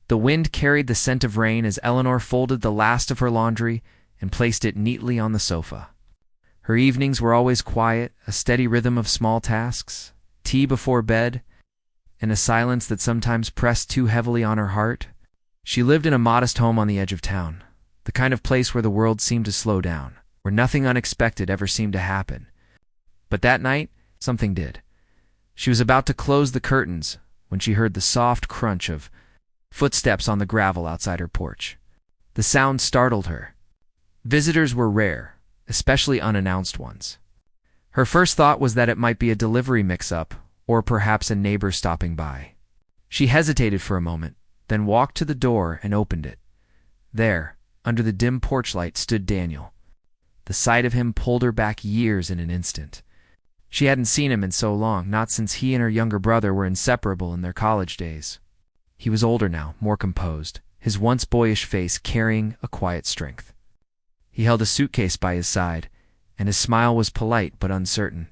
The wind carried the scent of rain as Eleanor folded the last of her laundry and placed it neatly on the sofa. Her evenings were always quiet, a steady rhythm of small tasks, tea before bed, and a silence that sometimes pressed too heavily on her heart. She lived in a modest home on the edge of town, the kind of place where the world seemed to slow down, where nothing unexpected ever seemed to happen. But that night, something did. She was about to close the curtains when she heard the soft crunch of footsteps on the gravel outside her porch. The sound startled her. Visitors were rare, especially unannounced ones. Her first thought was that it might be a delivery mix-up, or perhaps a neighbor stopping by. She hesitated for a moment, then walked to the door and opened it. There, under the dim porch light, stood Daniel. The sight of him pulled her back years in an instant. She hadn't seen him in so long, not since he and her younger brother were inseparable in their college days. He was older now, more composed, his once boyish face carrying a quiet strength. He held a suitcase by his side, and his smile was polite but uncertain.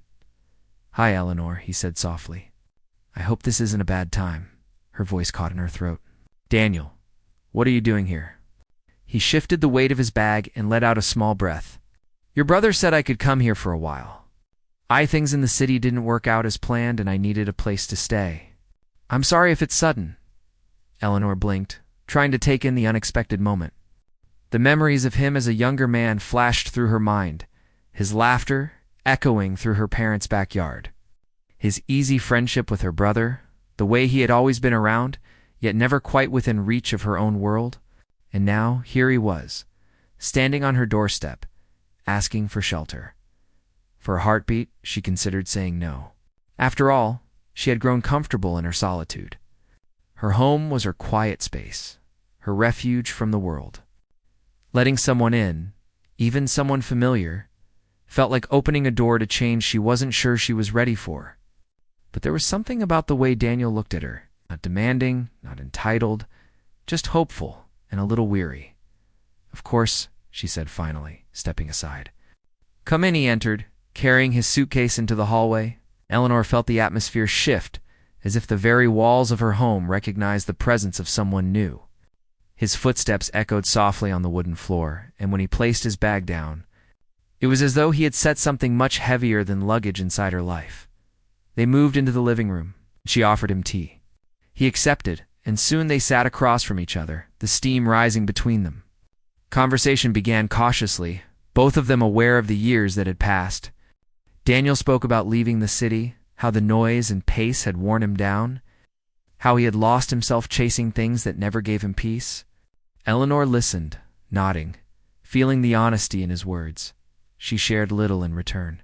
"Hi, Eleanor," he said softly. "I hope this isn't a bad time." Her voice caught in her throat. "Daniel, what are you doing here?" He shifted the weight of his bag and let out a small breath. "Your brother said I could come here for a while. Things in the city didn't work out as planned and I needed a place to stay. I'm sorry if it's sudden." Eleanor blinked, trying to take in the unexpected moment. The memories of him as a younger man flashed through her mind, his laughter echoing through her parents' backyard, his easy friendship with her brother, the way he had always been around, yet never quite within reach of her own world. And now, here he was, standing on her doorstep, asking for shelter. For a heartbeat, she considered saying no. After all, she had grown comfortable in her solitude. Her home was her quiet space, her refuge from the world. Letting someone in, even someone familiar, felt like opening a door to change she wasn't sure she was ready for. But there was something about the way Daniel looked at her, not demanding, not entitled, just hopeful and a little weary. "Of course," she said finally, stepping aside. "Come in," he entered, carrying his suitcase into the hallway. Eleanor felt the atmosphere shift, as if the very walls of her home recognized the presence of someone new. His footsteps echoed softly on the wooden floor, and when he placed his bag down, it was as though he had set something much heavier than luggage inside her life. They moved into the living room. She offered him tea. He accepted, and soon they sat across from each other, the steam rising between them. Conversation began cautiously, both of them aware of the years that had passed. Daniel spoke about leaving the city, how the noise and pace had worn him down, how he had lost himself chasing things that never gave him peace. Eleanor listened, nodding, feeling the honesty in his words. She shared little in return.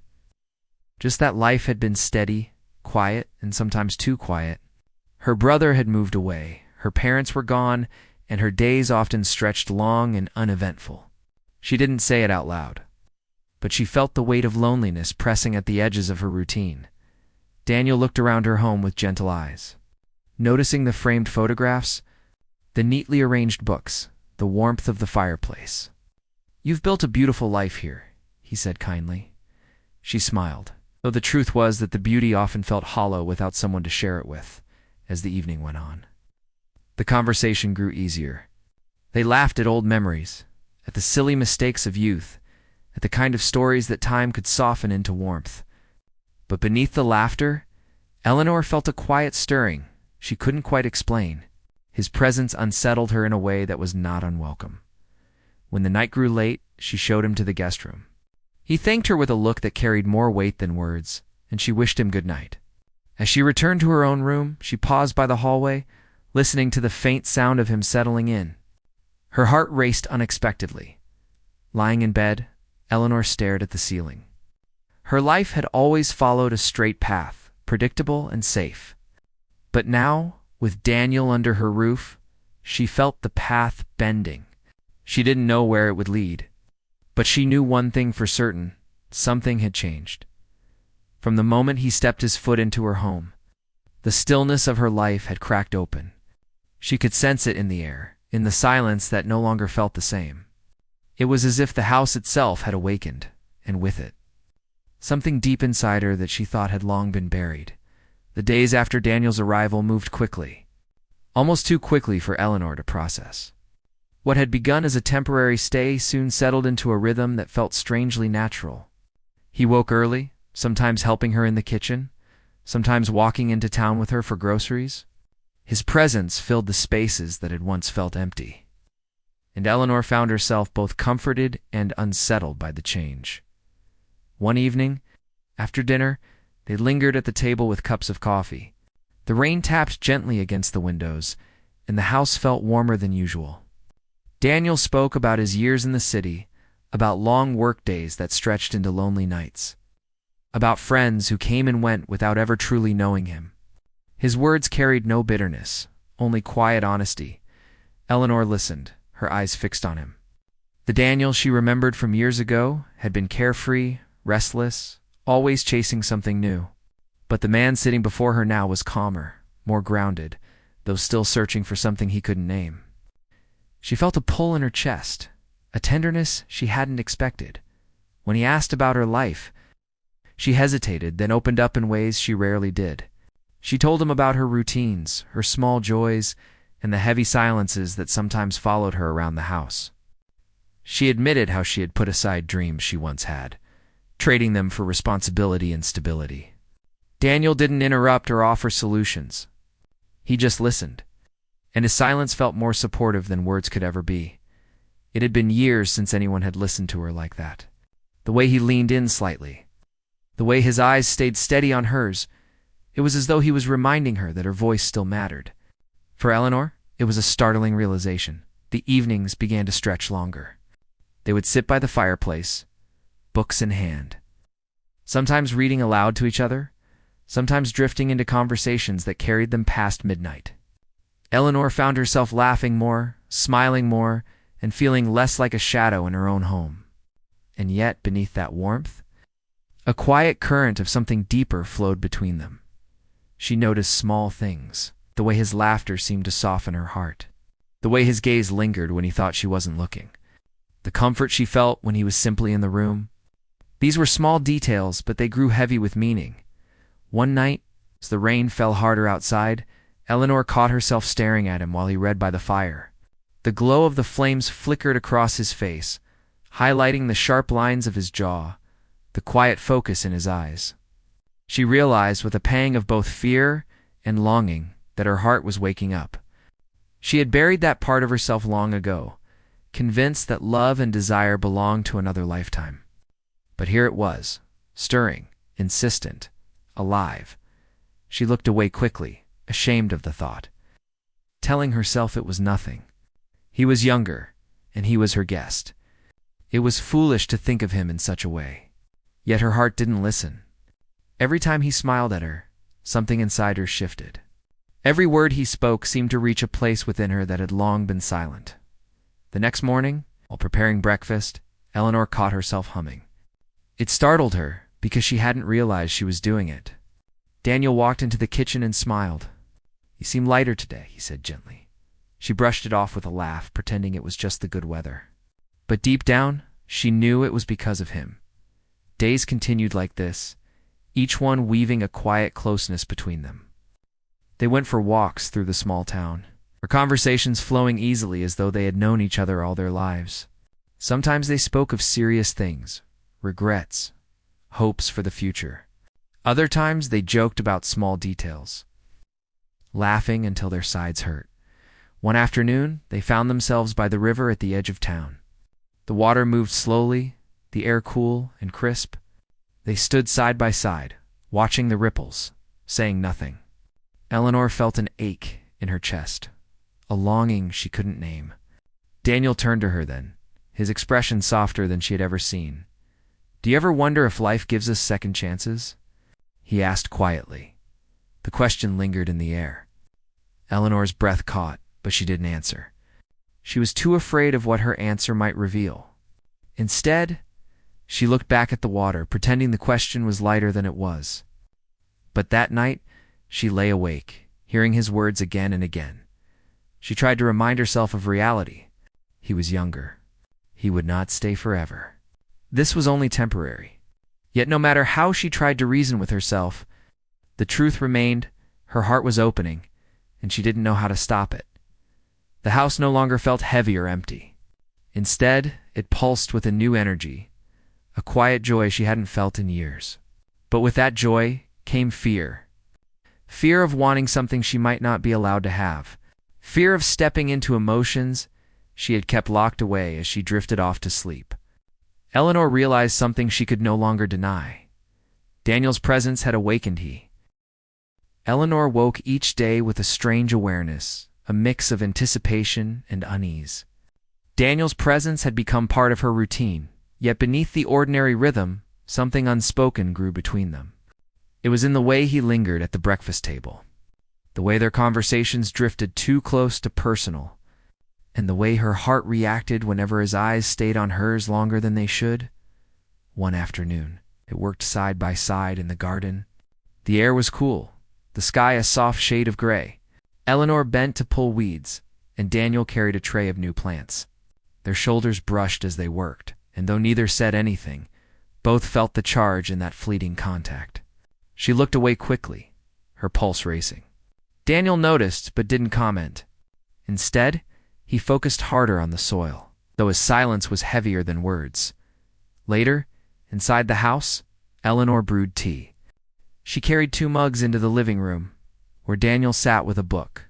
Just that life had been steady, quiet, and sometimes too quiet. Her brother had moved away, her parents were gone, and her days often stretched long and uneventful. She didn't say it out loud, but she felt the weight of loneliness pressing at the edges of her routine. Daniel looked around her home with gentle eyes, noticing the framed photographs, the neatly arranged books, the warmth of the fireplace. "You've built a beautiful life here," he said kindly. She smiled, though the truth was that the beauty often felt hollow without someone to share it with, as the evening went on. The conversation grew easier. They laughed at old memories, at the silly mistakes of youth, at the kind of stories that time could soften into warmth. But beneath the laughter, Eleanor felt a quiet stirring she couldn't quite explain. His presence unsettled her in a way that was not unwelcome. When the night grew late, she showed him to the guest room. He thanked her with a look that carried more weight than words, and she wished him good night. As she returned to her own room, she paused by the hallway, listening to the faint sound of him settling in. Her heart raced unexpectedly. Lying in bed, Eleanor stared at the ceiling. Her life had always followed a straight path, predictable and safe. But now, with Daniel under her roof, she felt the path bending. She didn't know where it would lead, but she knew one thing for certain: something had changed. From the moment he stepped his foot into her home, the stillness of her life had cracked open. She could sense it in the air, in the silence that no longer felt the same. It was as if the house itself had awakened, and with it, something deep inside her that she thought had long been buried. The days after Daniel's arrival moved quickly. almost too quickly for Eleanor to process. What had begun as a temporary stay soon settled into a rhythm that felt strangely natural. He woke early, sometimes helping her in the kitchen, sometimes walking into town with her for groceries. His presence filled the spaces that had once felt empty, and Eleanor found herself both comforted and unsettled by the change. One evening, after dinner, they lingered at the table with cups of coffee. The rain tapped gently against the windows, and the house felt warmer than usual. Daniel spoke about his years in the city, about long work days that stretched into lonely nights, about friends who came and went without ever truly knowing him. His words carried no bitterness, only quiet honesty. Eleanor listened, her eyes fixed on him. The Daniel she remembered from years ago had been carefree, restless, always chasing something new. But the man sitting before her now was calmer, more grounded, though still searching for something he couldn't name. She felt a pull in her chest, a tenderness she hadn't expected. When he asked about her life, she hesitated, then opened up in ways she rarely did. She told him about her routines, her small joys, and the heavy silences that sometimes followed her around the house. She admitted how she had put aside dreams she once had, trading them for responsibility and stability. Daniel didn't interrupt or offer solutions. He just listened, and his silence felt more supportive than words could ever be. It had been years since anyone had listened to her like that. The way he leaned in slightly, the way his eyes stayed steady on hers, it was as though he was reminding her that her voice still mattered. For Eleanor, it was a startling realization. The evenings began to stretch longer. They would sit by the fireplace, books in hand, sometimes reading aloud to each other, sometimes drifting into conversations that carried them past midnight. Eleanor found herself laughing more, smiling more, and feeling less like a shadow in her own home. And yet, beneath that warmth, a quiet current of something deeper flowed between them. She noticed small things, the way his laughter seemed to soften her heart, the way his gaze lingered when he thought she wasn't looking, the comfort she felt when he was simply in the room. These were small details, but they grew heavy with meaning. One night, as the rain fell harder outside, Eleanor caught herself staring at him while he read by the fire. The glow of the flames flickered across his face, highlighting the sharp lines of his jaw, the quiet focus in his eyes. She realized with a pang of both fear and longing that her heart was waking up. She had buried that part of herself long ago, convinced that love and desire belonged to another lifetime. But here it was, stirring, insistent, alive. She looked away quickly, ashamed of the thought, telling herself it was nothing. He was younger, and he was her guest. It was foolish to think of him in such a way. Yet her heart didn't listen. Every time he smiled at her, something inside her shifted. Every word he spoke seemed to reach a place within her that had long been silent. The next morning, while preparing breakfast, Eleanor caught herself humming. It startled her because she hadn't realized she was doing it. Daniel walked into the kitchen and smiled. "You seem lighter today," he said gently. She brushed it off with a laugh, pretending it was just the good weather. But deep down, she knew it was because of him. Days continued like this, each one weaving a quiet closeness between them. They went for walks through the small town, their conversations flowing easily as though they had known each other all their lives. Sometimes they spoke of serious things, regrets, hopes for the future. Other times they joked about small details, laughing until their sides hurt. One afternoon, they found themselves by the river at the edge of town. The water moved slowly, the air cool and crisp. They stood side by side, watching the ripples, saying nothing. Eleanor felt an ache in her chest, a longing she couldn't name. Daniel turned to her then, his expression softer than she had ever seen. "Do you ever wonder if life gives us second chances?" he asked quietly. The question lingered in the air. Eleanor's breath caught, but she didn't answer. She was too afraid of what her answer might reveal. Instead, she looked back at the water, pretending the question was lighter than it was. But that night, she lay awake, hearing his words again and again. She tried to remind herself of reality. He was younger. He would not stay forever. This was only temporary. Yet no matter how she tried to reason with herself, the truth remained, her heart was opening, and she didn't know how to stop it. The house no longer felt heavy or empty. Instead, it pulsed with a new energy, a quiet joy she hadn't felt in years. But with that joy came fear. Fear of wanting something she might not be allowed to have. Fear of stepping into emotions she had kept locked away as she drifted off to sleep. Eleanor realized something she could no longer deny. Daniel's presence had awakened he. Eleanor woke each day with a strange awareness, a mix of anticipation and unease. Daniel's presence had become part of her routine, yet beneath the ordinary rhythm, something unspoken grew between them. It was in the way he lingered at the breakfast table, the way their conversations drifted too close to personal, and the way her heart reacted whenever his eyes stayed on hers longer than they should. One afternoon, they worked side by side in the garden. The air was cool, the sky a soft shade of gray. Eleanor bent to pull weeds, and Daniel carried a tray of new plants. Their shoulders brushed as they worked, and though neither said anything, both felt the charge in that fleeting contact. She looked away quickly, her pulse racing. Daniel noticed but didn't comment. Instead, he focused harder on the soil, though his silence was heavier than words. Later, inside the house, Eleanor brewed tea. She carried 2 mugs into the living room, where Daniel sat with a book.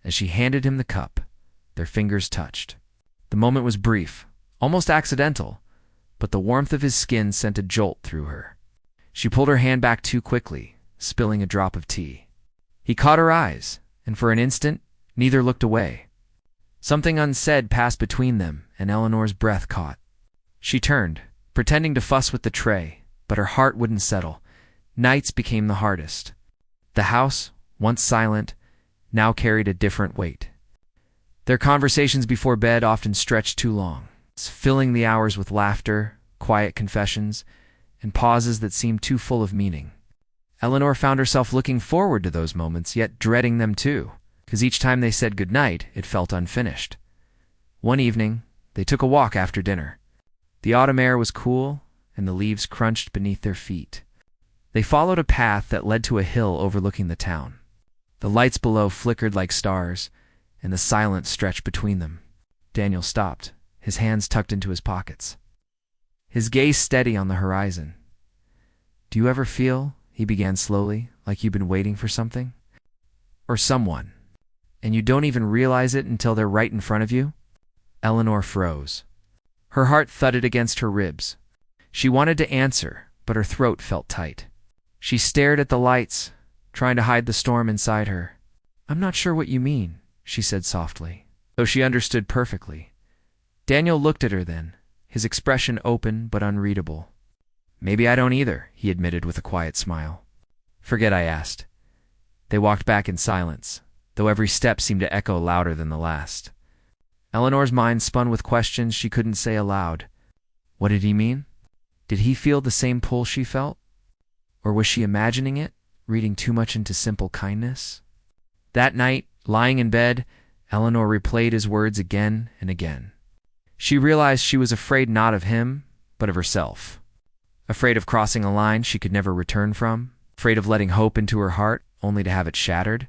As she handed him the cup, their fingers touched. The moment was brief, almost accidental, but the warmth of his skin sent a jolt through her. She pulled her hand back too quickly, spilling a drop of tea. He caught her eyes, and for an instant, neither looked away. Something unsaid passed between them, and Eleanor's breath caught. She turned, pretending to fuss with the tray, but her heart wouldn't settle. Nights became the hardest. The house, once silent, now carried a different weight. Their conversations before bed often stretched too long, filling the hours with laughter, quiet confessions, and pauses that seemed too full of meaning. Eleanor found herself looking forward to those moments, yet dreading them too, because each time they said goodnight, it felt unfinished. One evening, they took a walk after dinner. The autumn air was cool, and the leaves crunched beneath their feet. They followed a path that led to a hill overlooking the town. The lights below flickered like stars, and the silence stretched between them. Daniel stopped, his hands tucked into his pockets, his gaze steady on the horizon. "Do you ever feel," he began slowly, "like you've been waiting for something? Or someone, and you don't even realize it until they're right in front of you?" Eleanor froze. Her heart thudded against her ribs. She wanted to answer, but her throat felt tight. She stared at the lights, trying to hide the storm inside her. "I'm not sure what you mean," she said softly, though she understood perfectly. Daniel looked at her then, his expression open but unreadable. "Maybe I don't either," he admitted with a quiet smile. "Forget I asked." They walked back in silence, though every step seemed to echo louder than the last. Eleanor's mind spun with questions she couldn't say aloud. What did he mean? Did he feel the same pull she felt? Or was she imagining it, reading too much into simple kindness? That night, lying in bed, Eleanor replayed his words again and again. She realized she was afraid not of him, but of herself. Afraid of crossing a line she could never return from, afraid of letting hope into her heart only to have it shattered.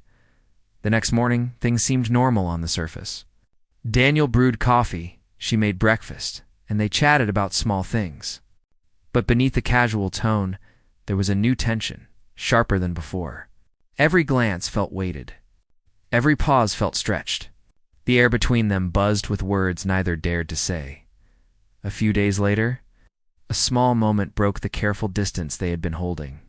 The next morning, things seemed normal on the surface. Daniel brewed coffee, she made breakfast, and they chatted about small things. But beneath the casual tone, there was a new tension, sharper than before. Every glance felt weighted. Every pause felt stretched. The air between them buzzed with words neither dared to say. A few days later, a small moment broke the careful distance they had been holding.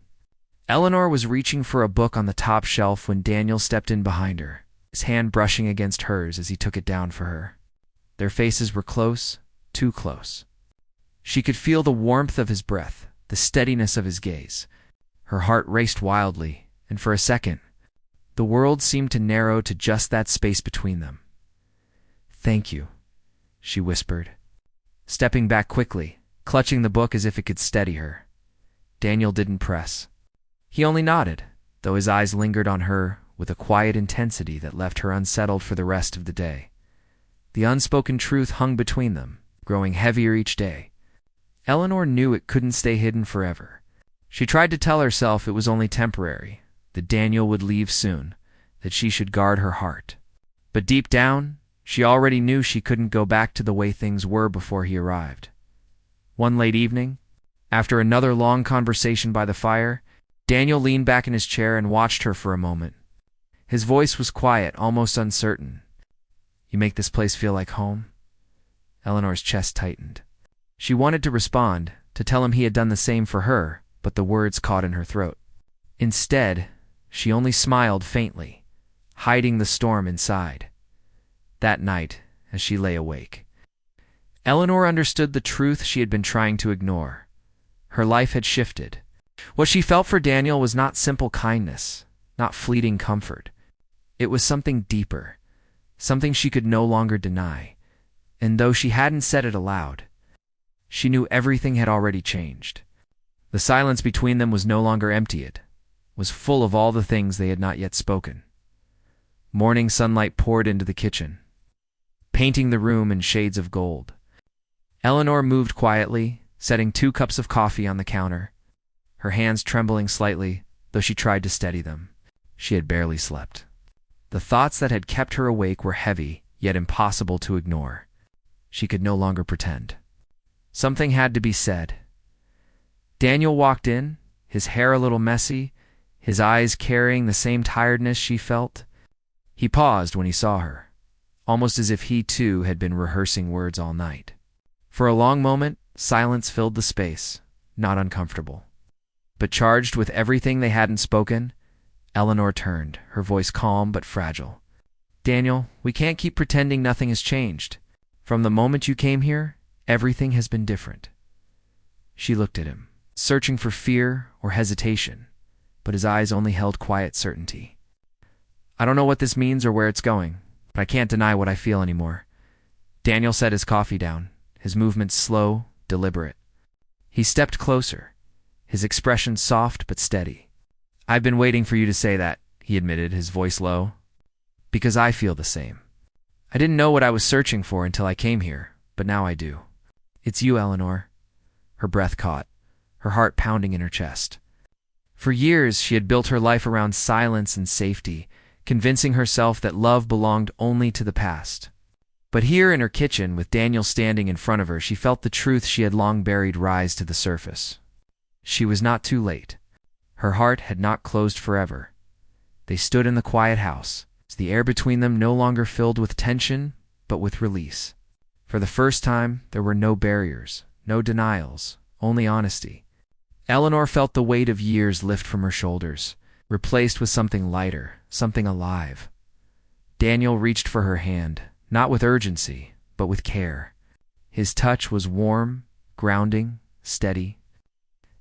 Eleanor was reaching for a book on the top shelf when Daniel stepped in behind her, his hand brushing against hers as he took it down for her. Their faces were close, too close. She could feel the warmth of his breath, the steadiness of his gaze. Her heart raced wildly, and for a second, the world seemed to narrow to just that space between them. "Thank you," she whispered, stepping back quickly, clutching the book as if it could steady her. Daniel didn't press. He only nodded, though his eyes lingered on her with a quiet intensity that left her unsettled for the rest of the day. The unspoken truth hung between them, growing heavier each day. Eleanor knew it couldn't stay hidden forever. She tried to tell herself it was only temporary, that Daniel would leave soon, that she should guard her heart. But deep down, she already knew she couldn't go back to the way things were before he arrived. One late evening, after another long conversation by the fire, Daniel leaned back in his chair and watched her for a moment. His voice was quiet, almost uncertain. "You make this place feel like home?" Eleanor's chest tightened. She wanted to respond, to tell him he had done the same for her, but the words caught in her throat. Instead, she only smiled faintly, hiding the storm inside. That night, as she lay awake, Eleanor understood the truth she had been trying to ignore. Her life had shifted. What she felt for Daniel was not simple kindness, not fleeting comfort. It was something deeper, something she could no longer deny. And though she hadn't said it aloud, she knew everything had already changed. The silence between them was no longer empty, it was full of all the things they had not yet spoken. Morning sunlight poured into the kitchen, painting the room in shades of gold. Eleanor moved quietly, setting 2 cups of coffee on the counter, her hands trembling slightly, though she tried to steady them. She had barely slept. The thoughts that had kept her awake were heavy, yet impossible to ignore. She could no longer pretend. Something had to be said. Daniel walked in, his hair a little messy, his eyes carrying the same tiredness she felt. He paused when he saw her, almost as if he too had been rehearsing words all night. For a long moment, silence filled the space, not uncomfortable. But charged with everything they hadn't spoken, Eleanor turned, her voice calm but fragile. "Daniel, we can't keep pretending nothing has changed. From the moment you came here, everything has been different." She looked at him, searching for fear or hesitation, but his eyes only held quiet certainty. "I don't know what this means or where it's going, but I can't deny what I feel anymore." Daniel set his coffee down, his movements slow, deliberate. He stepped closer, his expression soft but steady. "I've been waiting for you to say that," he admitted, his voice low. "Because I feel the same. I didn't know what I was searching for until I came here, but now I do. It's you, Eleanor." Her breath caught, her heart pounding in her chest. For years, she had built her life around silence and safety, convincing herself that love belonged only to the past. But here in her kitchen, with Daniel standing in front of her, she felt the truth she had long buried rise to the surface. She was not too late. Her heart had not closed forever. They stood in the quiet house, the air between them no longer filled with tension, but with release. For the first time, there were no barriers, no denials, only honesty. Eleanor felt the weight of years lift from her shoulders, replaced with something lighter, something alive. Daniel reached for her hand, not with urgency, but with care. His touch was warm, grounding, steady.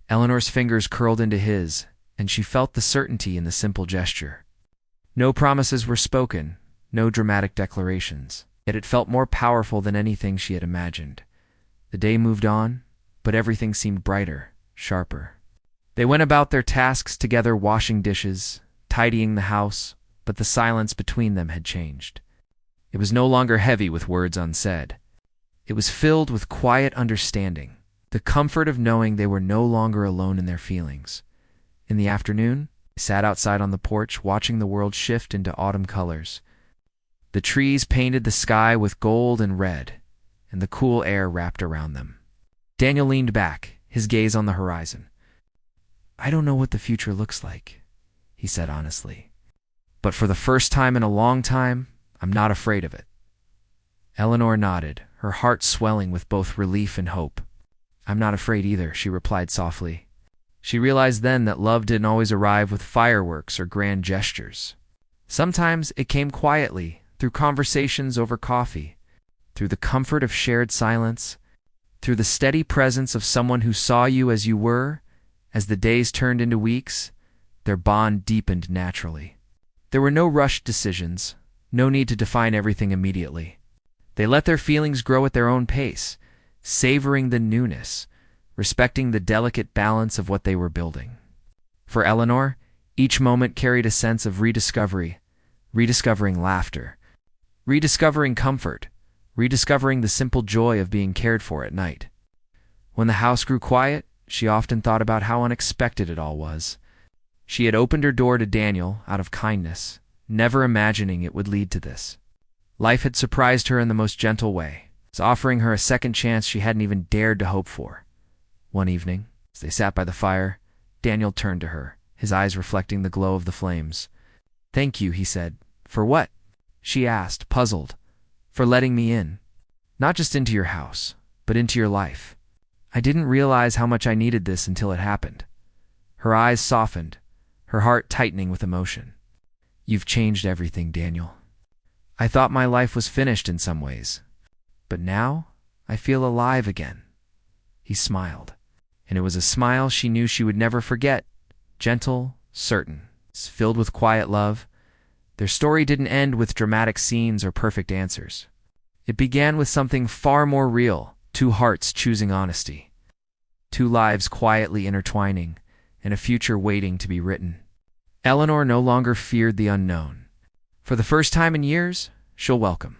Eleanor's fingers curled into his, and she felt the certainty in the simple gesture. No promises were spoken, no dramatic declarations, yet it felt more powerful than anything she had imagined. The day moved on, but everything seemed brighter, sharper. They went about their tasks together, washing dishes, tidying the house, but the silence between them had changed. It was no longer heavy with words unsaid. It was filled with quiet understanding, the comfort of knowing they were no longer alone in their feelings. In the afternoon, they sat outside on the porch, watching the world shift into autumn colors. The trees painted the sky with gold and red, and the cool air wrapped around them. Daniel leaned back, his gaze on the horizon. "I don't know what the future looks like," he said honestly. "But for the first time in a long time, I'm not afraid of it." Eleanor nodded, her heart swelling with both relief and hope. "I'm not afraid either," she replied softly. She realized then that love didn't always arrive with fireworks or grand gestures. Sometimes it came quietly, through conversations over coffee, through the comfort of shared silence, through the steady presence of someone who saw you as you were. As the days turned into weeks, their bond deepened naturally. There were no rushed decisions, no need to define everything immediately. They let their feelings grow at their own pace, savoring the newness, respecting the delicate balance of what they were building. For Eleanor, each moment carried a sense of rediscovery, rediscovering laughter, rediscovering comfort, rediscovering the simple joy of being cared for at night. When the house grew quiet, she often thought about how unexpected it all was. She had opened her door to Daniel out of kindness, never imagining it would lead to this. Life had surprised her in the most gentle way, offering her a second chance she hadn't even dared to hope for. One evening, as they sat by the fire, Daniel turned to her, his eyes reflecting the glow of the flames. "Thank you," he said. "For what?" she asked, puzzled. "For letting me in. Not just into your house, but into your life. I didn't realize how much I needed this until it happened." Her eyes softened, her heart tightening with emotion. "You've changed everything, Daniel. I thought my life was finished in some ways, but now I feel alive again." He smiled, and it was a smile she knew she would never forget, gentle, certain, filled with quiet love. Their story didn't end with dramatic scenes or perfect answers. It began with something far more real, two hearts choosing honesty, two lives quietly intertwining, and a future waiting to be written. Eleanor no longer feared the unknown. For the first time in years, she'll welcome